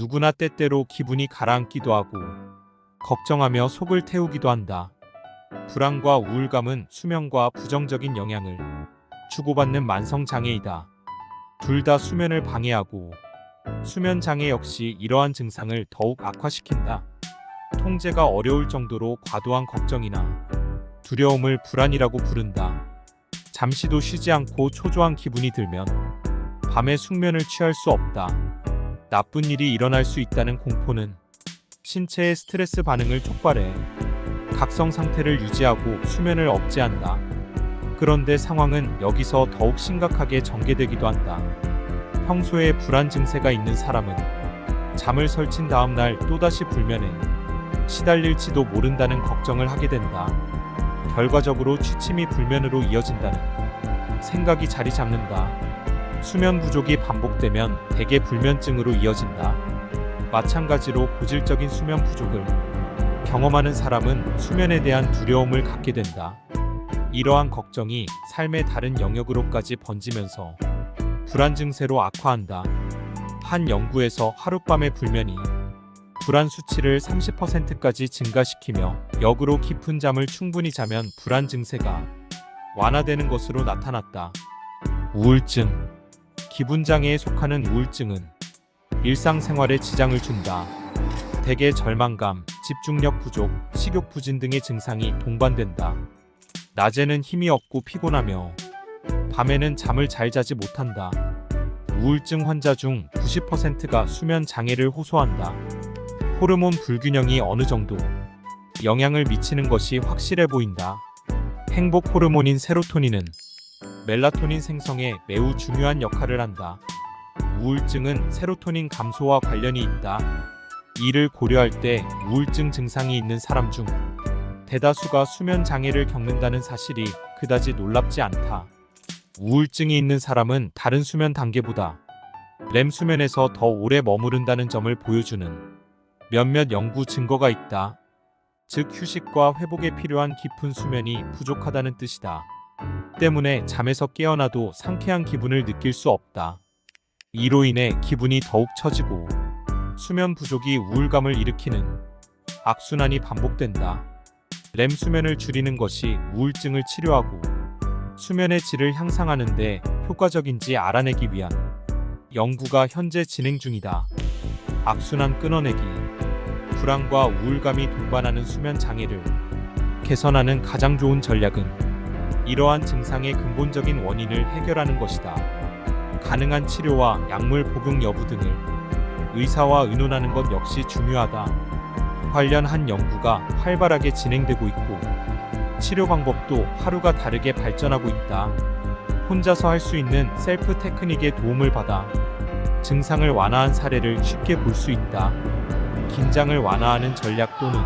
누구나 때때로 기분이 가라앉기도 하고 걱정하며 속을 태우기도 한다. 불안과 우울감은 수면과 부정적인 영향을 주고받는 만성장애이다. 둘 다 수면을 방해하고 수면 장애 역시 이러한 증상을 더욱 악화시킨다. 통제가 어려울 정도로 과도한 걱정이나 두려움을 불안이라고 부른다. 잠시도 쉬지 않고 초조한 기분이 들면 밤에 숙면을 취할 수 없다. 나쁜 일이 일어날 수 있다는 공포는 신체의 스트레스 반응을 촉발해 각성 상태를 유지하고 수면을 억제한다. 그런데 상황은 여기서 더욱 심각하게 전개되기도 한다. 평소에 불안 증세가 있는 사람은 잠을 설친 다음 날 또다시 불면에 시달릴지도 모른다는 걱정을 하게 된다. 결과적으로 취침이 불면으로 이어진다는 생각이 자리 잡는다. 수면 부족이 반복되면 대개 불면증으로 이어진다. 마찬가지로 본질적인 수면 부족을 경험하는 사람은 수면에 대한 두려움을 갖게 된다. 이러한 걱정이 삶의 다른 영역으로까지 번지면서 불안 증세로 악화한다. 한 연구에서 하룻밤의 불면이 불안 수치를 30%까지 증가시키며 역으로 깊은 잠을 충분히 자면 불안 증세가 완화되는 것으로 나타났다. 우울증. 기분 장애에 속하는 우울증은 일상생활에 지장을 준다. 대개 절망감, 집중력 부족, 식욕 부진 등의 증상이 동반된다. 낮에는 힘이 없고 피곤하며 밤에는 잠을 잘 자지 못한다. 우울증 환자 중 90%가 수면 장애를 호소한다. 호르몬 불균형이 어느 정도 영향을 미치는 것이 확실해 보인다. 행복 호르몬인 세로토닌은 멜라토닌 생성에 매우 중요한 역할을 한다. 우울증은 세로토닌 감소와 관련이 있다. 이를 고려할 때 우울증 증상이 있는 사람 중 대다수가 수면 장애를 겪는다는 사실이 그다지 놀랍지 않다. 우울증이 있는 사람은 다른 수면 단계보다 렘 수면에서 더 오래 머무른다는 점을 보여주는 몇몇 연구 증거가 있다. 즉 휴식과 회복에 필요한 깊은 수면이 부족하다는 뜻이다. 때문에 잠에서 깨어나도 상쾌한 기분을 느낄 수 없다. 이로 인해 기분이 더욱 처지고 수면 부족이 우울감을 일으키는 악순환이 반복된다. 렘 수면을 줄이는 것이 우울증을 치료하고 수면의 질을 향상하는 데 효과적인지 알아내기 위한 연구가 현재 진행 중이다. 악순환 끊어내기. 불안과 우울감이 동반하는 수면 장애를 개선하는 가장 좋은 전략은 이러한 증상의 근본적인 원인을 해결하는 것이다. 가능한 치료와 약물 복용 여부 등을 의사와 의논하는 것 역시 중요하다. 관련한 연구가 활발하게 진행되고 있고 치료 방법도 하루가 다르게 발전하고 있다. 혼자서 할 수 있는 셀프 테크닉의 도움을 받아 증상을 완화한 사례를 쉽게 볼 수 있다. 긴장을 완화하는 전략 또는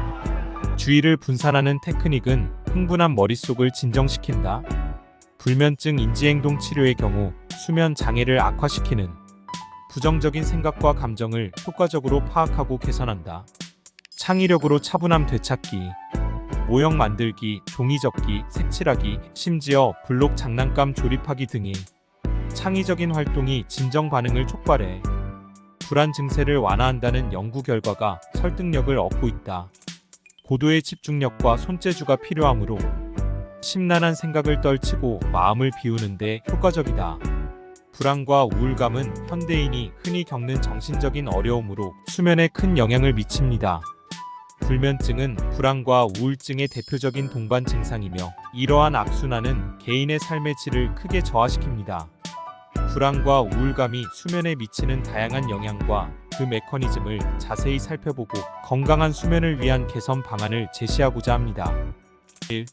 주의를 분산하는 테크닉은 흥분한 머릿속을 진정시킨다. 불면증 인지행동 치료의 경우 수면 장애를 악화시키는 부정적인 생각과 감정을 효과적으로 파악하고 개선한다. 창의력으로 차분함 되찾기, 모형 만들기, 종이 접기, 색칠하기, 심지어 블록 장난감 조립하기 등의 창의적인 활동이 진정 반응을 촉발해 불안 증세를 완화한다는 연구 결과가 설득력을 얻고 있다. 고도의 집중력과 손재주가 필요하므로 심란한 생각을 떨치고 마음을 비우는 데 효과적이다. 불안과 우울감은 현대인이 흔히 겪는 정신적인 어려움으로 수면에 큰 영향을 미칩니다. 불면증은 불안과 우울증의 대표적인 동반 증상이며 이러한 악순환은 개인의 삶의 질을 크게 저하시킵니다. 불안과 우울감이 수면에 미치는 다양한 영향과 그 메커니즘을 자세히 살펴보고 건강한 수면을 위한 개선 방안을 제시하고자 합니다. 1.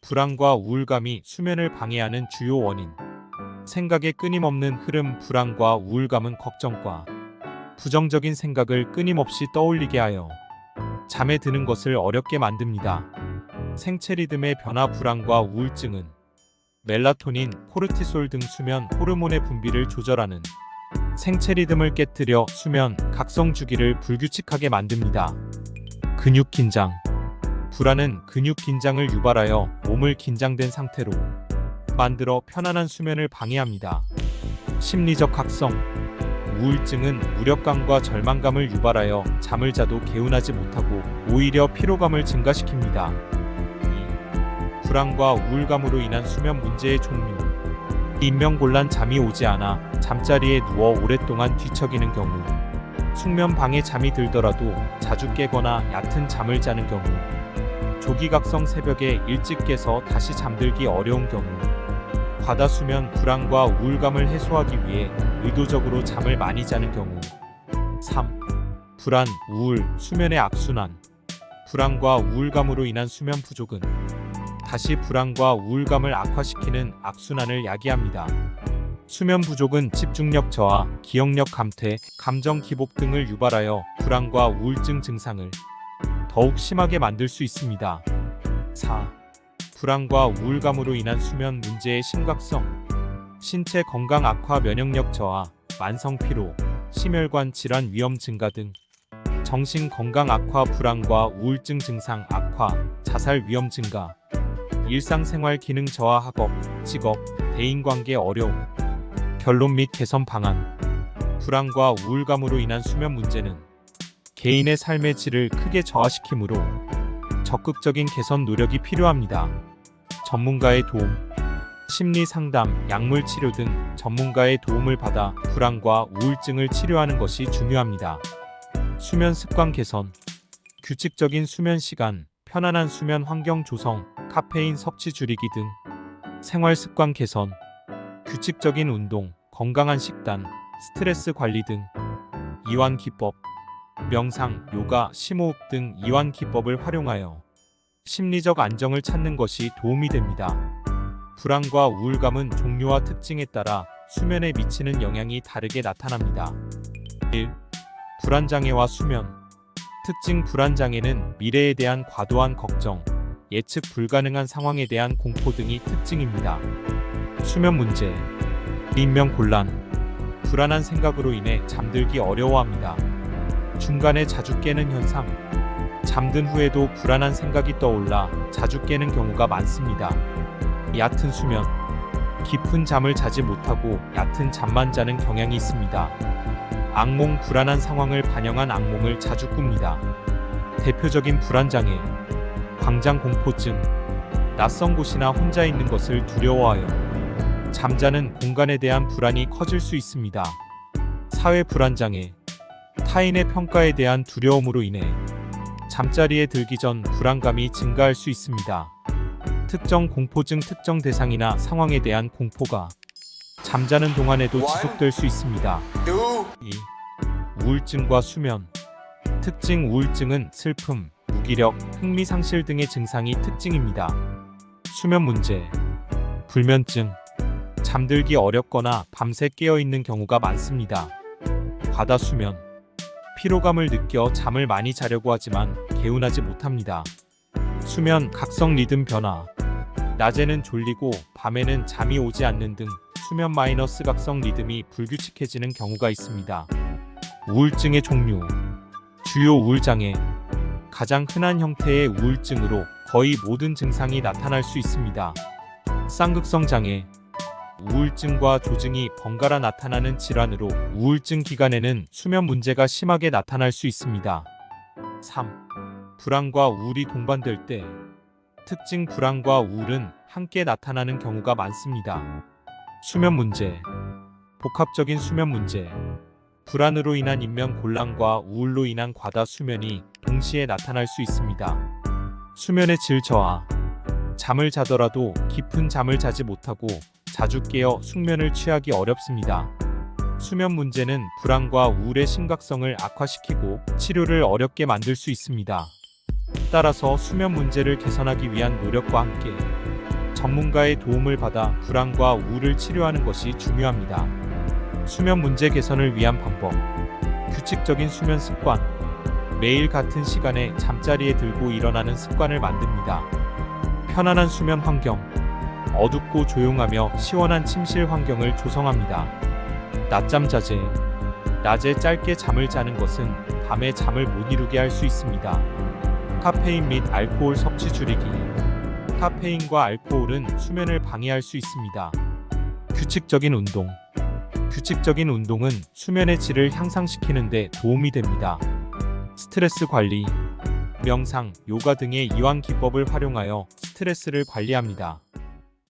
불안과 우울감이 수면을 방해하는 주요 원인. 생각의 끊임없는 흐름. 불안과 우울감은 걱정과 부정적인 생각을 끊임없이 떠올리게 하여 잠에 드는 것을 어렵게 만듭니다. 생체 리듬의 변화. 불안과 우울증은 멜라토닌, 코르티솔 등 수면 호르몬의 분비를 조절하는 생체 리듬을 깨뜨려 수면, 각성 주기를 불규칙하게 만듭니다. 근육 긴장. 불안은 근육 긴장을 유발하여 몸을 긴장된 상태로 만들어 편안한 수면을 방해합니다. 심리적 각성. 우울증은 무력감과 절망감을 유발하여 잠을 자도 개운하지 못하고 오히려 피로감을 증가시킵니다. 2. 불안과 우울감으로 인한 수면 문제의 종류. 인명곤란 잠이 오지 않아 잠자리에 누워 오랫동안 뒤척이는 경우, 숙면 방해 잠이 들더라도 자주 깨거나 얕은 잠을 자는 경우, 조기각성 새벽에 일찍 깨서 다시 잠들기 어려운 경우, 과다수면 불안과 우울감을 해소하기 위해 의도적으로 잠을 많이 자는 경우. 3. 불안, 우울, 수면의 악순환. 불안과 우울감으로 인한 수면 부족은 다시 불안과 우울감을 악화시키는 악순환을 야기합니다. 수면 부족은 집중력 저하, 기억력 감퇴, 감정 기복 등을 유발하여 불안과 우울증 증상을 더욱 심하게 만들 수 있습니다. 4. 불안과 우울감으로 인한 수면 문제의 심각성. 신체 건강 악화, 면역력 저하, 만성 피로, 심혈관 질환 위험 증가 등 정신 건강 악화, 불안과 우울증 증상 악화, 자살 위험 증가, 일상생활 기능 저하, 학업, 직업, 대인관계 어려움. 결론 및 개선 방안. 불안과 우울감으로 인한 수면 문제는 개인의 삶의 질을 크게 저하시키므로 적극적인 개선 노력이 필요합니다. 전문가의 도움, 심리 상담, 약물 치료 등 전문가의 도움을 받아 불안과 우울증을 치료하는 것이 중요합니다. 수면 습관 개선. 규칙적인 수면 시간, 편안한 수면 환경 조성, 카페인 섭취 줄이기 등 생활 습관 개선. 규칙적인 운동, 건강한 식단, 스트레스 관리 등 이완 기법, 명상, 요가, 심호흡 등 이완 기법을 활용하여 심리적 안정을 찾는 것이 도움이 됩니다. 불안과 우울감은 종류와 특징에 따라 수면에 미치는 영향이 다르게 나타납니다. 1. 불안장애와 수면. 특징. 불안장애는 미래에 대한 과도한 걱정, 예측 불가능한 상황에 대한 공포 등이 특징입니다. 수면 문제. 인명곤란. 불안한 생각으로 인해 잠들기 어려워합니다. 중간에 자주 깨는 현상. 잠든 후에도 불안한 생각이 떠올라 자주 깨는 경우가 많습니다. 얕은 수면. 깊은 잠을 자지 못하고 얕은 잠만 자는 경향이 있습니다. 악몽. 불안한 상황을 반영한 악몽을 자주 꿉니다. 대표적인 불안장애. 광장공포증. 낯선 곳이나 혼자 있는 것을 두려워하여 잠자는 공간에 대한 불안이 커질 수 있습니다. 사회불안장애. 타인의 평가에 대한 두려움으로 인해 잠자리에 들기 전 불안감이 증가할 수 있습니다. 특정 공포증. 특정 대상이나 상황에 대한 공포가 잠자는 동안에도 지속될 수 있습니다. 2. 우울증과 수면. 특징. 우울증은 슬픔, 무기력, 흥미상실 등의 증상이 특징입니다. 수면 문제. 불면증. 잠들기 어렵거나 밤새 깨어있는 경우가 많습니다. 과다수면. 피로감을 느껴 잠을 많이 자려고 하지만 개운하지 못합니다. 수면 각성 리듬 변화. 낮에는 졸리고 밤에는 잠이 오지 않는 등 수면 마이너스 각성 리듬이 불규칙해지는 경우가 있습니다. 우울증의 종류. 주요 우울장애. 가장 흔한 형태의 우울증으로 거의 모든 증상이 나타날 수 있습니다. 쌍극성 장애. 우울증과 조증이 번갈아 나타나는 질환으로 우울증 기간에는 수면 문제가 심하게 나타날 수 있습니다. 3. 불안과 우울이 동반될 때. 특징. 불안과 우울은 함께 나타나는 경우가 많습니다. 수면 문제. 복합적인 수면 문제. 불안으로 인한 인명곤란과 우울로 인한 과다 수면이 동시에 나타날 수 있습니다. 수면의 질 저하. 잠을 자더라도 깊은 잠을 자지 못하고 자주 깨어 숙면을 취하기 어렵습니다. 수면 문제는 불안과 우울의 심각성을 악화시키고 치료를 어렵게 만들 수 있습니다. 따라서 수면 문제를 개선하기 위한 노력과 함께 전문가의 도움을 받아 불안과 우울을 치료하는 것이 중요합니다. 수면 문제 개선을 위한 방법. 규칙적인 수면 습관. 매일 같은 시간에 잠자리에 들고 일어나는 습관을 만듭니다. 편안한 수면 환경. 어둡고 조용하며 시원한 침실 환경을 조성합니다. 낮잠 자제. 낮에 짧게 잠을 자는 것은 밤에 잠을 못 이루게 할 수 있습니다. 카페인 및 알코올 섭취 줄이기. 카페인과 알코올은 수면을 방해할 수 있습니다. 규칙적인 운동. 규칙적인 운동은 수면의 질을 향상시키는 데 도움이 됩니다. 스트레스 관리, 명상, 요가 등의 이완 기법을 활용하여 스트레스를 관리합니다.